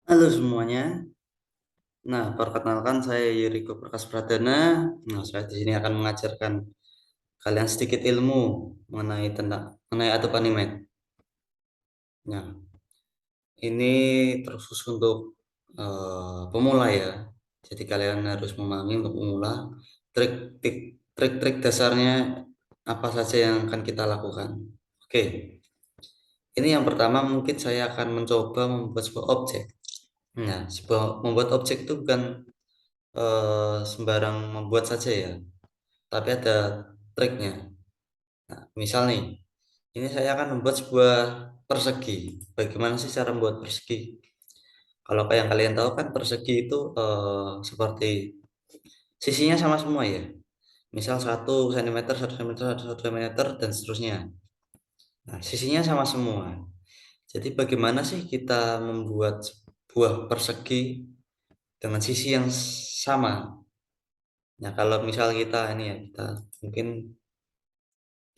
Halo semuanya. Nah, perkenalkan saya Yuriko Prakas Pradana. Nah, saya di sini akan mengajarkan kalian sedikit ilmu mengenai atup animate. Nah, ini terkhusus untuk pemula ya. Jadi kalian harus memahami untuk pemula trik-trik dasarnya apa saja yang akan kita lakukan. Oke, ini yang pertama mungkin saya akan mencoba membuat sebuah objek. Nah, membuat objek itu bukan sembarang membuat saja ya, tapi ada triknya. Nah, misal nih, ini saya akan membuat sebuah persegi. Bagaimana sih cara membuat persegi? Kalau kayak yang kalian tahu kan persegi itu seperti sisinya sama semua ya. Misal 1 cm, 1 cm, 1 cm, dan seterusnya. Nah, sisinya sama semua. Jadi bagaimana sih kita membuat sebuah persegi dengan sisi yang sama? Nah, kalau misal kita ini ya, kita mungkin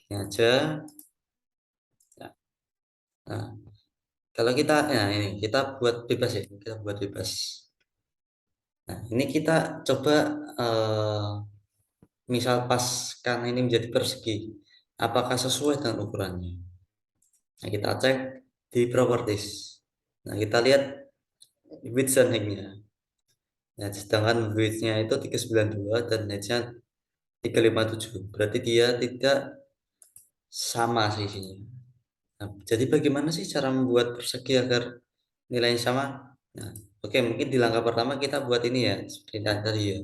ini aja. Nah, kalau kita, ya ini kita buat bebas ya, kita buat bebas. Nah, ini kita coba misal paskan ini menjadi persegi, apakah sesuai dengan ukurannya? Nah, kita cek di properties. Nah, kita lihat width dan height-nya. Nah, sedangkan width-nya itu 392 dan height-nya 357. Berarti dia tidak sama sisinya. Nah, jadi bagaimana sih cara membuat persegi agar nilainya sama? Nah, oke, mungkin di langkah pertama kita buat ini ya, seperti tadi ya.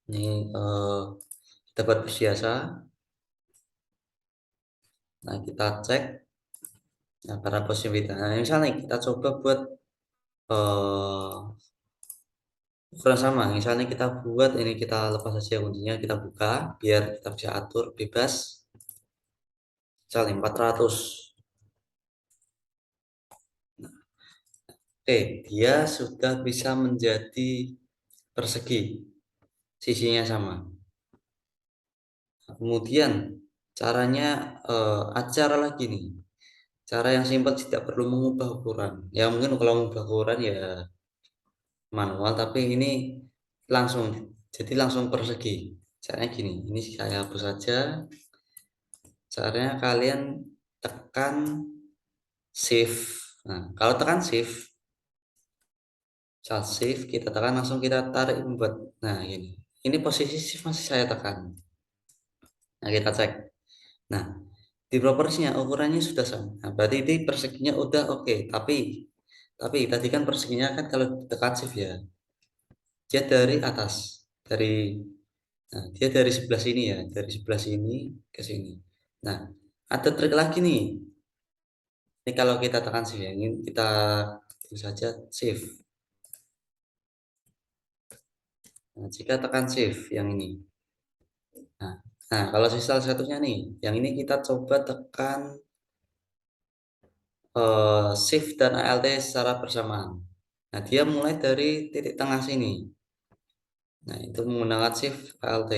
Ini kita buat biasa. Nah, kita cek. Nah, para posibilitas. Nah, misalnya kita coba buat eh, ukuran sama. Misalnya kita buat ini, kita lepas saja kuncinya, kita buka biar kita bisa atur bebas. Misalnya 400. Oke, dia sudah bisa menjadi persegi. Sisinya sama. Kemudian caranya acara lagi nih. Cara yang simpel, tidak perlu mengubah ukuran. Ya mungkin kalau mengubah ukuran ya manual, tapi ini langsung, jadi langsung persegi. Caranya gini, ini saya hapus saja. Caranya kalian tekan shift. Nah, kalau tekan shift, saat shift kita tekan langsung kita tarik membuat. Nah, ini posisi shift masih saya tekan. Nah, kita cek. Nah, di proporsinya ukurannya sudah sama. Nah, berarti ini perseginya udah oke. Tapi tadi kan perseginya kan kalau tekan shift ya, dia dari atas, dia dari sebelah sini ya, dari sebelah sini ke sini. Nah, ada trik lagi nih. Ini kalau kita tekan shift ya, ini kita tulis saja shift. Nah, jika tekan shift yang ini. Nah, kalau salah satunya nih, yang ini kita coba tekan shift dan ALT secara bersamaan. Nah, dia mulai dari titik tengah sini. Nah, itu menggunakan shift ALT.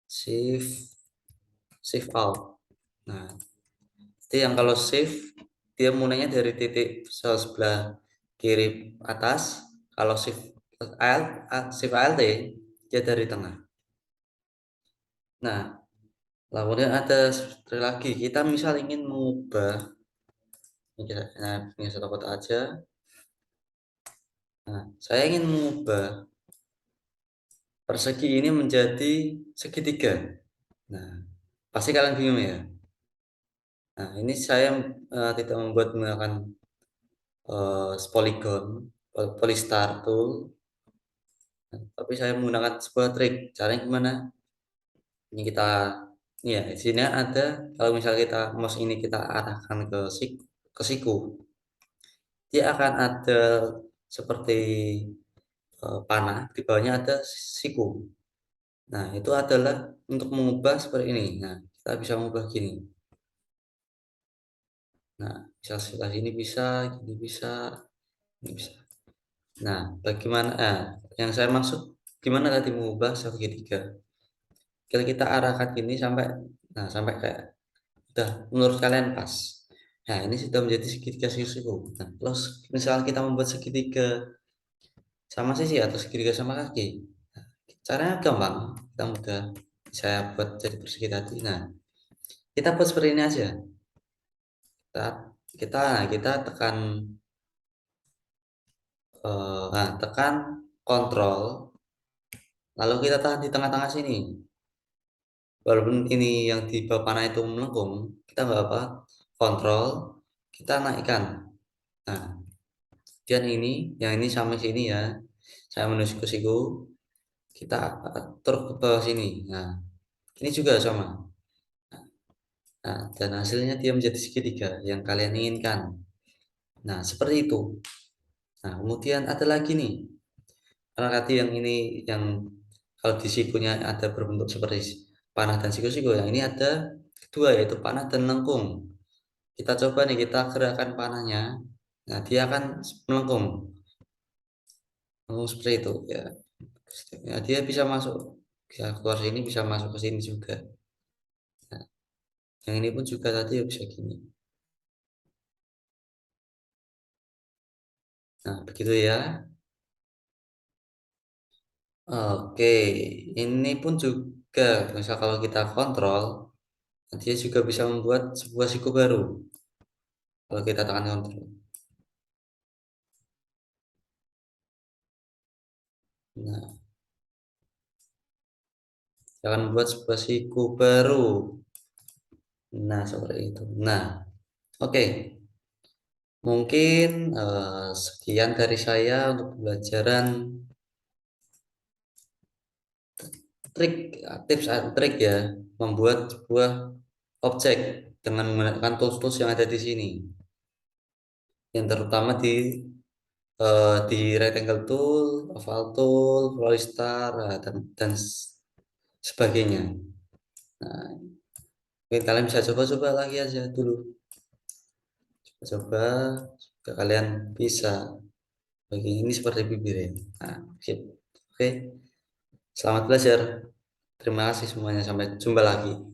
Shift shift alt. Nah, itu yang kalau shift dia mulainya dari titik sebelah kiri atas. Kalau shift alt dia dari tengah. Nah, kemudian ada seperti lagi. Kita misal ingin mengubah, ini satu kotak aja. Nah, saya ingin mengubah persegi ini menjadi segitiga. Nah, pasti kalian bingung ya. Nah, ini saya tidak membuat menggunakan polygon, polystar tool, tapi saya menggunakan sebuah trik. Caranya gimana? Ini kita, ya di sini ada, kalau misal kita mouse ini kita arahkan ke siku, dia akan ada seperti panah, di bawahnya ada siku. Nah, itu adalah untuk mengubah seperti ini. Nah, kita bisa mengubah gini. Nah, bisa sebelah sini bisa, gini bisa, ini bisa. Nah, bagaimana? Yang saya maksud gimana tadi mengubah segitiga? Kalau kita arahkan gini sampai, nah sampai kayak udah menurut kalian pas. Nah, ini sudah menjadi segitiga siku. Nah, terus misalnya kita membuat segitiga sama sisi atau segitiga sama kaki. Caranya gampang, kita mudah. Saya buat jadi persegi tadi. Nah, kita buat seperti ini aja. Kita kita tekan tekan kontrol, lalu kita tahan di tengah-tengah sini. Walaupun ini yang di bawah panah itu melengkung, kita nggak apa, kontrol, kita naikkan. Nah, dan ini, yang ini sampai sini ya. Saya menusuk ke siku, kita atur ke bawah sini. Nah, ini juga sama. Nah, dan hasilnya dia menjadi segitiga yang kalian inginkan. Nah, seperti itu. Nah, kemudian ada lagi nih. Karena tadi yang ini yang kalau di sikunya ada berbentuk seperti panah dan siku-siku, yang ini ada kedua yaitu panah dan lengkung. Kita coba nih kita gerakkan panahnya. Nah, dia akan melengkung. Melengkung seperti itu ya. Ya, dia bisa masuk, bisa keluar sini, bisa masuk ke sini juga. Nah, yang ini pun juga tadi ya bisa gini. Nah, begitu ya. Oke, ini pun juga misal kalau kita kontrol, dia juga bisa membuat sebuah siku baru kalau kita tekan kontrol. Nah, akan membuat sebuah siku baru. Nah, seperti itu. Nah, oke. Mungkin sekian dari saya untuk pembelajaran trik, tips and trik ya, membuat sebuah objek dengan menggunakan tools-tools yang ada di sini. Yang terutama di rectangle tool, oval tool, Polystar, dan sebagainya. Nah, mungkin kalian bisa coba-coba lagi aja dulu. Coba kalian bisa bagi ini seperti bibir ya. Nah, sip. Oke, selamat belajar. Terima kasih semuanya. Sampai jumpa lagi.